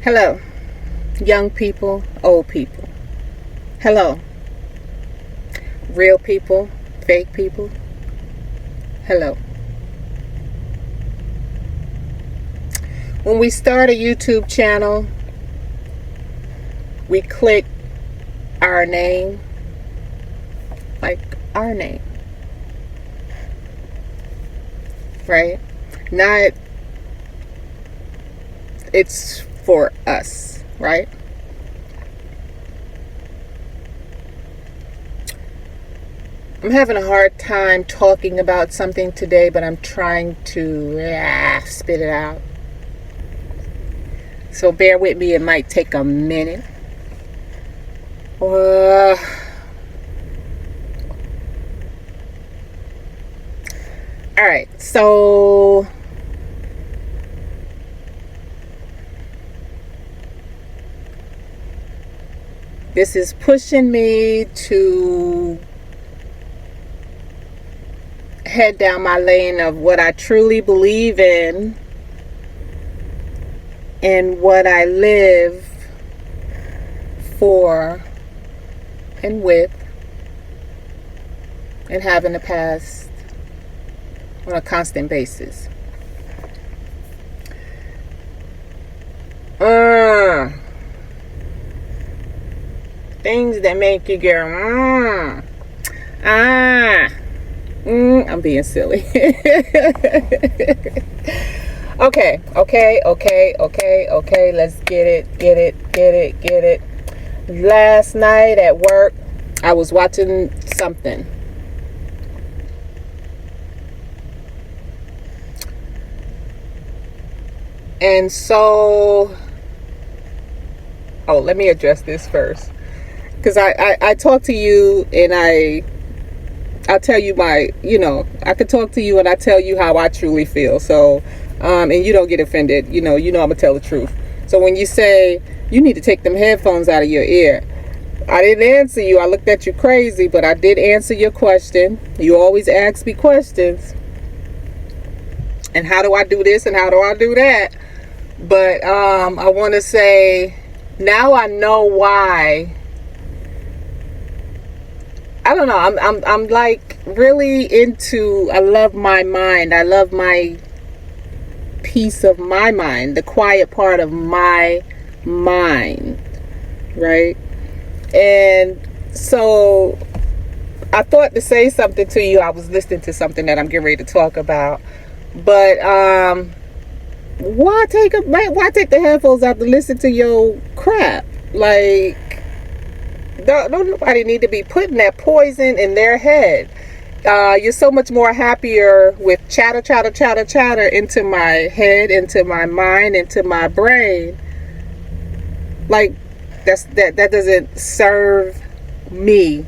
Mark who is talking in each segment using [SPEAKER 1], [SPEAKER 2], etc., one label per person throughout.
[SPEAKER 1] Hello, young people, old people. Hello, real people, fake people. Hello. When we start a YouTube channel, we click our name, like our name, right? Not, it's for us, right? I'm having a hard time talking about something today, but I'm trying to spit it out. So bear with me, it might take a minute. All right, so this is pushing me to head down my lane of what I truly believe in and what I live for and with and have in the past on a constant basis. Things that make you go, I'm being silly. Okay. Let's get it. Last night at work, I was watching something. And so, let me address this first. Because I talk to you and I tell you I could talk to you and I tell you how I truly feel. So, and you don't get offended. You know I'm gonna tell the truth. So when you say you need to take them headphones out of your ear, I didn't answer you. I looked at you crazy, but I did answer your question. You always ask me questions. And how do I do this and how do I do that? But I want to say now I know why. I don't know. I'm like really into. I love my mind. I love my piece of my mind, the quiet part of my mind, right? And so I thought to say something to you. I was listening to something that I'm getting ready to talk about, but why take the headphones out to listen to your crap? Like, don't nobody need to be putting that poison in their head. You're so much more happier with chatter into my head, into my mind, into my brain. Like, that doesn't serve me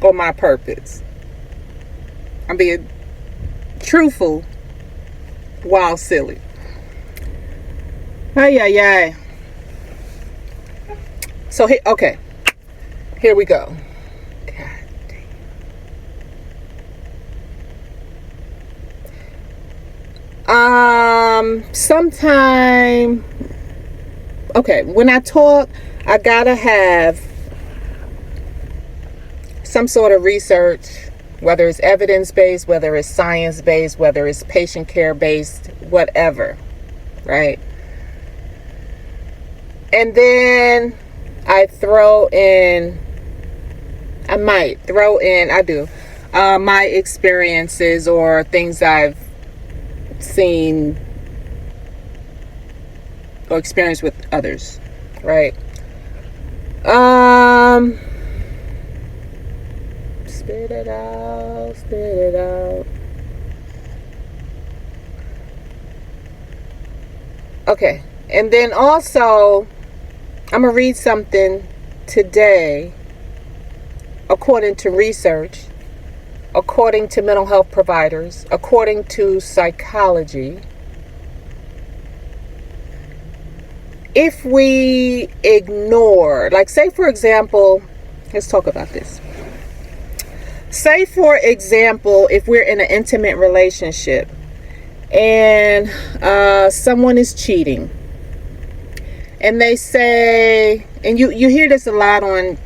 [SPEAKER 1] or my purpose. I'm being truthful while silly. Ay. So, here we go. God damn. Sometime, when I talk, I gotta have some sort of research, whether it's evidence-based, whether it's science-based, whether it's patient care-based, whatever, right? And then I might throw in my experiences or things I've seen or experienced with others, right? Spit it out. Okay, and then also I'm gonna read something today, according to research, according to mental health providers, according to psychology. If we ignore, like, say for example, let's talk about this. Say for example, if we're in an intimate relationship and someone is cheating, And they say, and you hear this a lot on,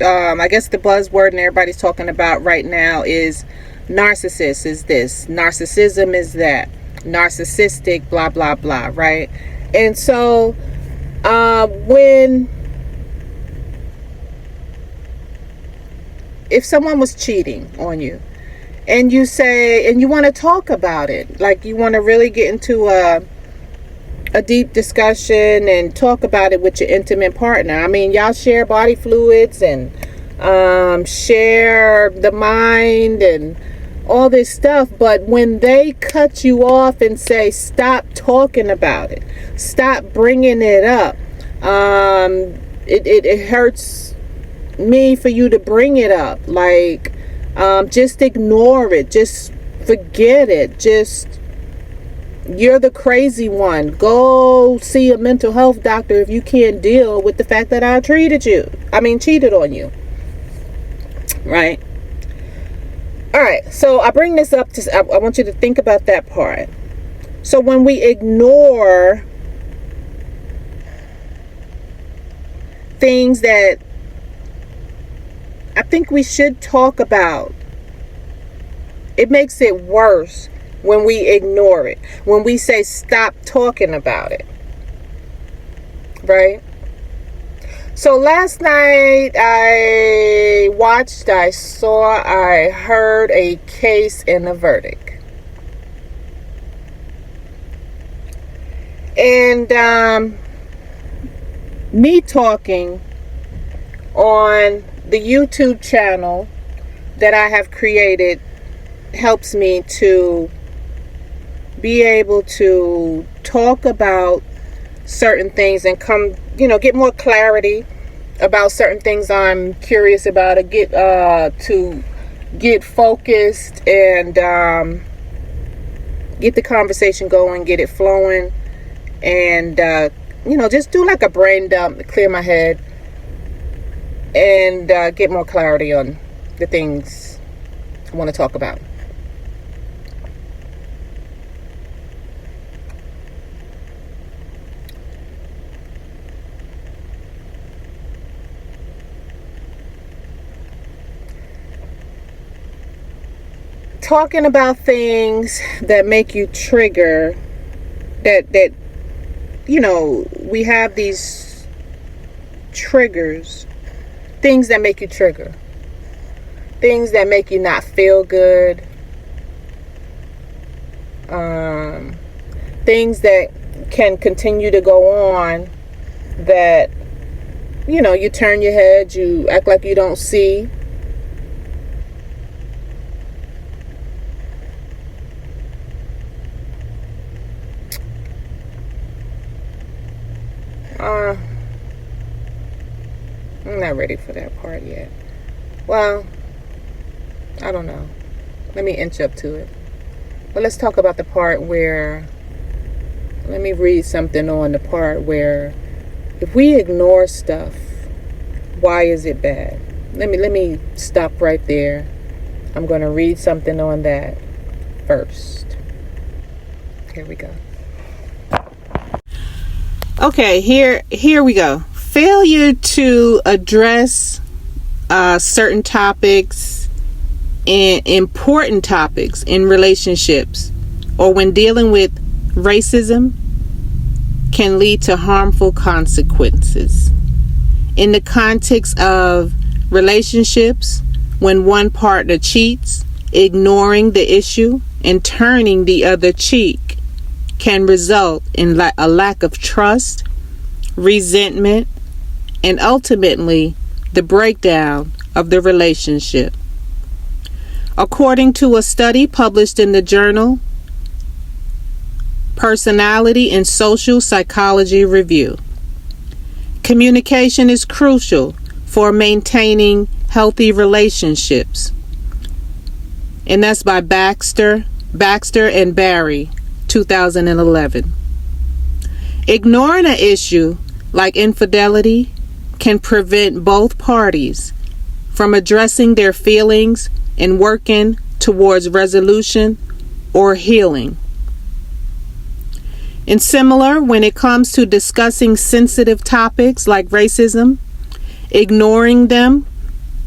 [SPEAKER 1] I guess the buzzword and everybody's talking about right now is narcissist is this, narcissism is that, narcissistic, blah, blah, blah, right? And so if someone was cheating on you and you say, and you want to talk about it, like you want to really get into a deep discussion and talk about it with your intimate partner. I mean, y'all share body fluids and share the mind and all this stuff, but when they cut you off and say stop talking about it, stop bringing it up, it hurts me for you to bring it up, like just ignore it, just forget it, just, you're the crazy one, go see a mental health doctor if you can't deal with the fact that I cheated on you, right? All right, so I bring this up I want you to think about that part. So when we ignore things that I think we should talk about, it makes it worse when we ignore it, when we say stop talking about it, right? So last night I heard a case and a verdict. And me talking on the YouTube channel that I have created helps me to be able to talk about certain things and get more clarity about certain things I'm curious about, to get focused and get the conversation going, get it flowing, and just do like a brain dump to clear my head and get more clarity on the things I want to talk about. Talking about things that make you trigger, that we have these triggers, things that make you trigger, things that make you not feel good, things that can continue to go on, that you turn your head, you act like you don't see. I'm not ready for that part yet. Well, I don't know. Let me inch up to it. But let's talk about the part where, let me read something on the part where if we ignore stuff, why is it bad? Let me stop right there. I'm going to read something on that first. Here we go. Okay, here we go. Failure to address certain topics and important topics in relationships or when dealing with racism can lead to harmful consequences. In the context of relationships, when one partner cheats, ignoring the issue and turning the other cheek can result in a lack of trust, resentment, and ultimately the breakdown of the relationship. According to a study published in the journal Personality and Social Psychology Review, communication is crucial for maintaining healthy relationships. And that's by Baxter and Barry, 2011. Ignoring an issue like infidelity can prevent both parties from addressing their feelings and working towards resolution or healing. And similar, when it comes to discussing sensitive topics like racism, ignoring them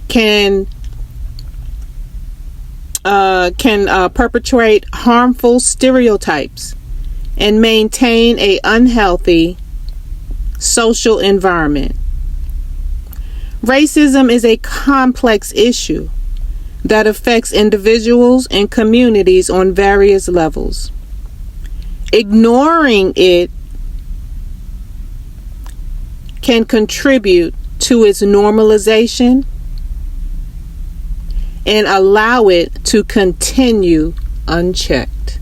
[SPEAKER 1] can perpetuate harmful stereotypes and maintain an unhealthy social environment. Racism is a complex issue that affects individuals and communities on various levels. Ignoring it can contribute to its normalization and allow it to continue unchecked.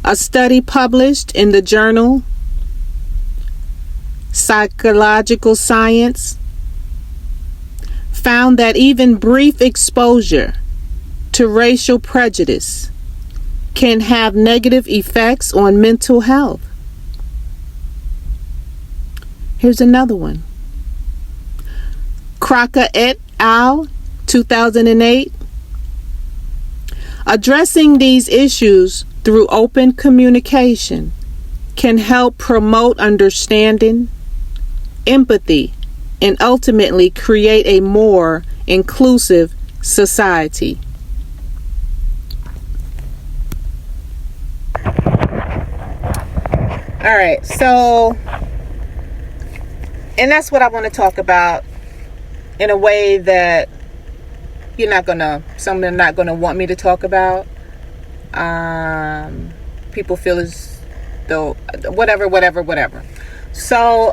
[SPEAKER 1] A study published in the journal Psychological Science found that even brief exposure to racial prejudice can have negative effects on mental health. Here's another one. Crocker et al., 2008. Addressing these issues through open communication can help promote understanding, empathy, and ultimately create a more inclusive society. All right, so, and that's what I want to talk about in a way that some are not gonna want me to talk about. People feel as though whatever. So,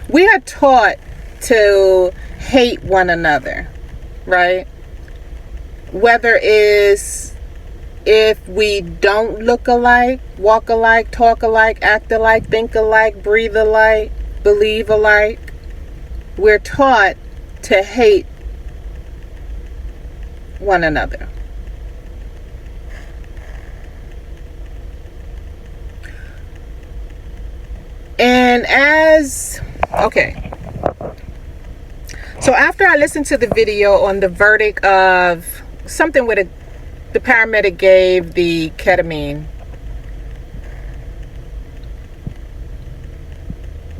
[SPEAKER 1] we are taught to hate one another, right? Whether it's if we don't look alike, walk alike, talk alike, act alike, think alike, breathe alike, believe alike, we're taught to hate one another. And so after I listened to the video on the verdict of something with the paramedic gave the ketamine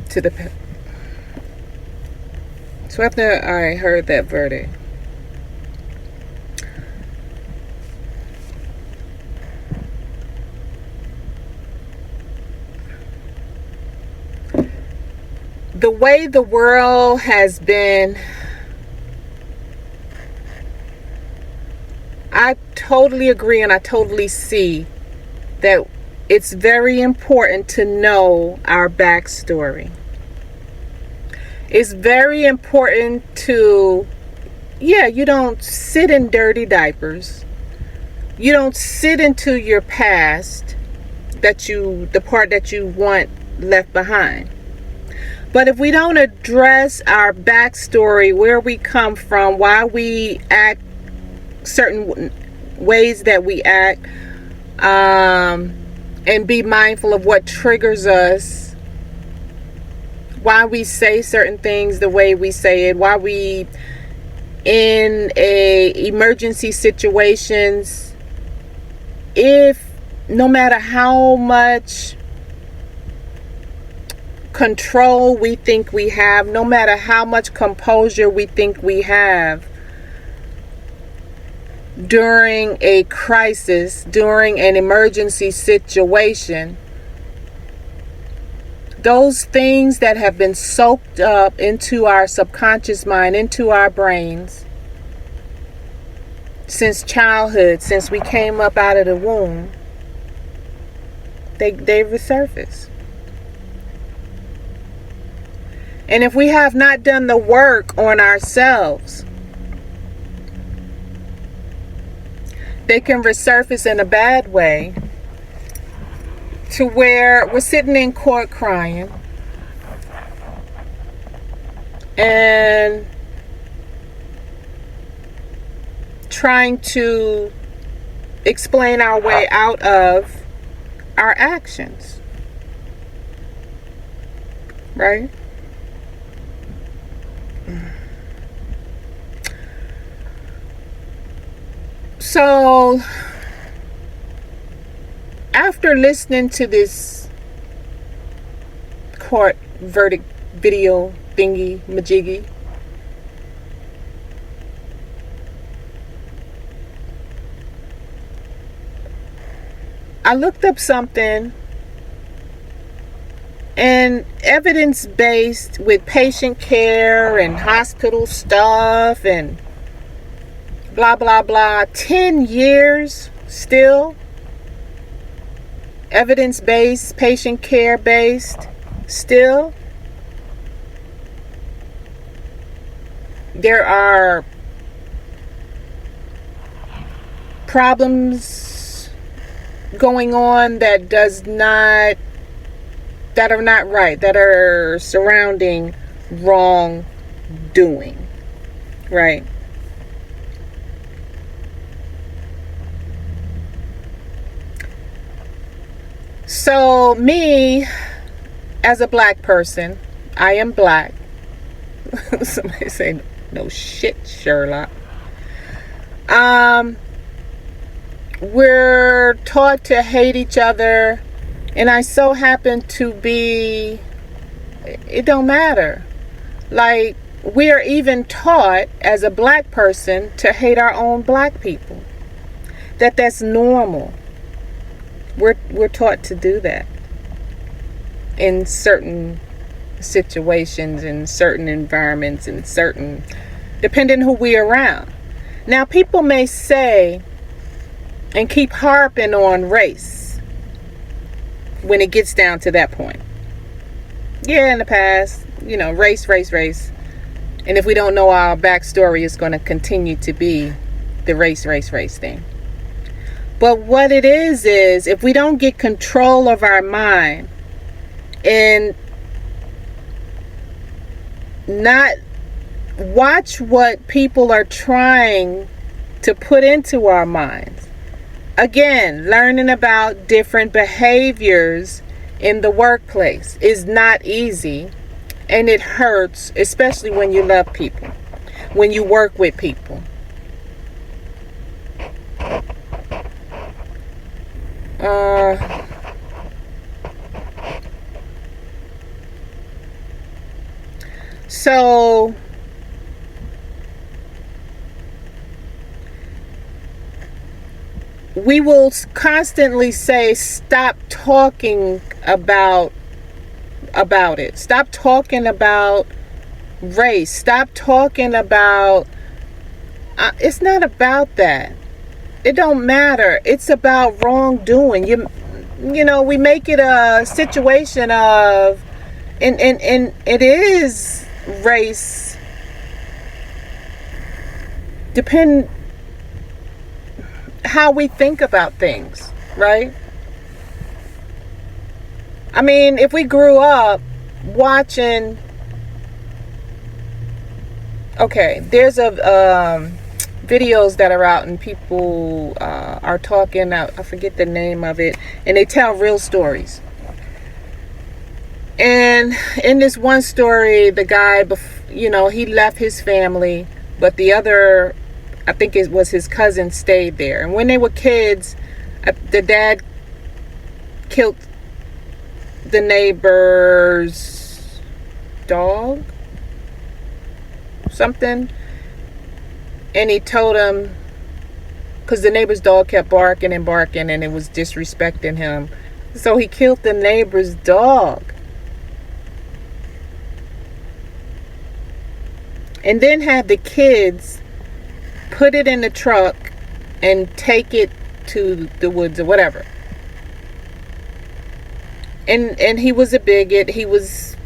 [SPEAKER 1] to the so after I heard that verdict, the way the world has been, I totally agree and I totally see that it's very important to know our backstory. It's very important to, you don't sit in dirty diapers. You don't sit into your past, the part that you want left behind. But if we don't address our backstory, where we come from, why we act certain ways that we act, and be mindful of what triggers us, why we say certain things the way we say it, why we in emergency situations, if no matter how much control we think we have, no matter how much composure we think we have during a crisis, during an emergency situation, those things that have been soaked up into our subconscious mind, into our brains since childhood, since we came up out of the womb, they resurface. And if we have not done the work on ourselves, they can resurface in a bad way, to where we're sitting in court crying and trying to explain our way out of our actions, right? So after listening to this court verdict video thingy majiggy, I looked up something, and evidence-based with patient care and hospital stuff and blah blah blah, 10 years still, evidence-based, patient care based, still there are problems going on that are not right, that are surrounding wrongdoing, right? So me, as a black person, I am black. Somebody say, no shit, Sherlock. We're taught to hate each other, and I so happen to be, it don't matter. Like, we are even taught as a black person to hate our own black people. That's normal. We're taught to do that in certain situations, in certain environments, in certain, depending who we're around. Now, people may say and keep harping on race when it gets down to that point. Yeah, in the past, race. And if we don't know our backstory, it's going to continue to be the race thing. But what it is if we don't get control of our mind and not watch what people are trying to put into our minds. Again, learning about different behaviors in the workplace is not easy, and it hurts, especially when you love people, when you work with people. So we will constantly say, stop talking about it. Stop talking about race. Stop talking about, it's not about that. It don't matter. It's about wrongdoing. We make it a situation of, and it is race. Depend how we think about things, right? I mean, if we grew up watching, okay, there's videos that are out and people are talking, I forget the name of it, and they tell real stories. And in this one story, the guy, he left his family, but the other, I think it was his cousin, stayed there. And when they were kids, the dad killed the neighbor's dog, something. And he told him, because the neighbor's dog kept barking and it was disrespecting him. So he killed the neighbor's dog. And then had the kids put it in the truck and take it to the woods or whatever. And he was a bigot. He was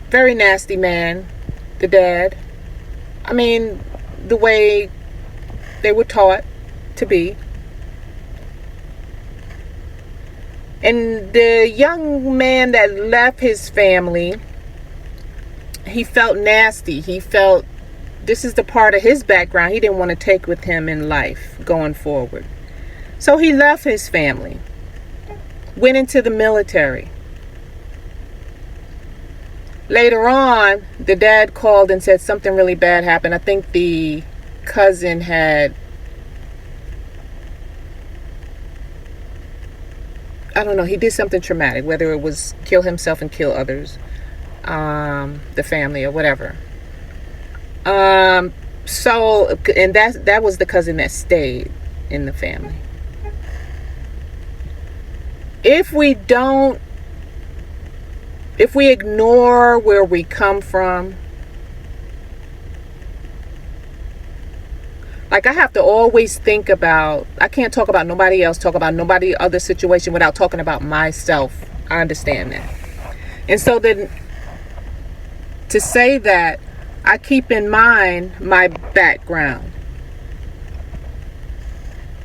[SPEAKER 1] very nasty man, the dad. I mean, the way they were taught to be. And the young man that left his family, he felt nasty. He felt this is the part of his background he didn't want to take with him in life going forward. So he left his family, went into the military. Later on, the dad called and said something really bad happened. I think the cousin had I don't know, he did something traumatic, whether it was kill himself and kill others, the family or whatever. So, and that was the cousin that stayed in the family. If we ignore where we come from, like, I have to always think about, I can't talk about nobody else, talk about nobody other situation without talking about myself. I understand that. And so then to say that, I keep in mind my background.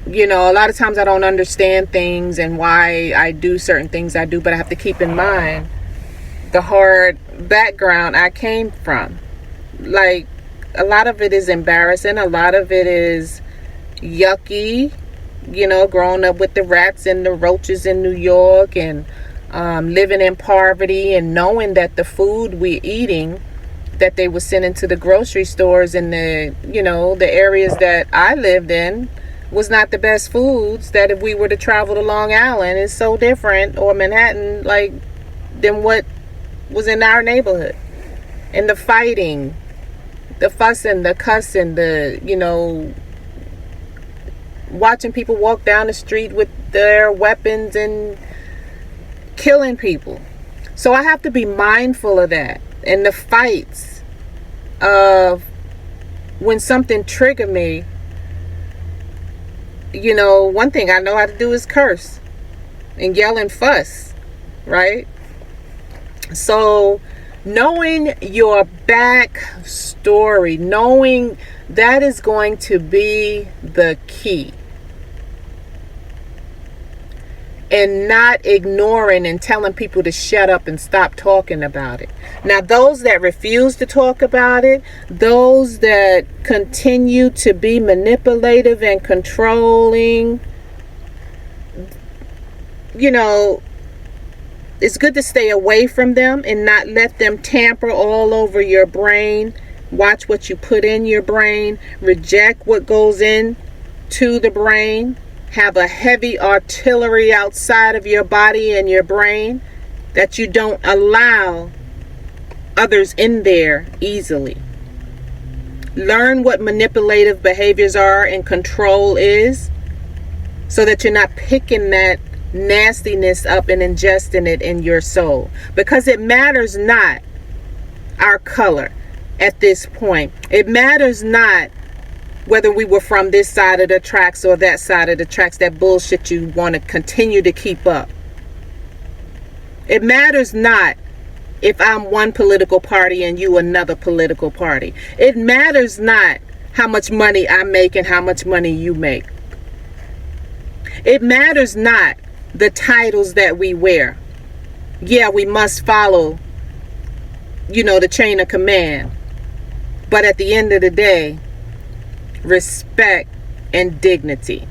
[SPEAKER 1] You know, a lot of times I don't understand things and why I do certain things I do, but I have to keep in mind the hard background I came from. Like, a lot of it is embarrassing. A lot of it is yucky. You know, growing up with the rats and the roaches in New York, and living in poverty, and knowing that the food we're eating that they were sending to the grocery stores in the, you know, the areas that I lived in was not the best foods. That if we were to travel to Long Island, is so different, or Manhattan, like, than what was in our neighborhood. And the fighting, the fussing, the cussing, the, you know, watching people walk down the street with their weapons and killing people. So I have to be mindful of that. And the fights of when something trigger me, you know, one thing I know how to do is curse and yell and fuss, right? So knowing your back story, knowing that is going to be the key. And not ignoring and telling people to shut up and stop talking about it. Now, those that refuse to talk about it, those that continue to be manipulative and controlling, you know, it's good to stay away from them and not let them tamper all over your brain. Watch what you put in your brain. Reject what goes in to the brain. Have a heavy artillery outside of your body and your brain that you don't allow others in there easily. Learn what manipulative behaviors are and control is, so that you're not picking that nastiness up and ingesting it in your soul. Because it matters not our color at this point. It matters not whether we were from this side of the tracks or that side of the tracks, that bullshit you want to continue to keep up. It matters not if I'm one political party and you another political party. It matters not how much money I make and how much money you make. It matters not the titles that we wear. Yeah, we must follow, you know, the chain of command. But at the end of the day, respect and dignity.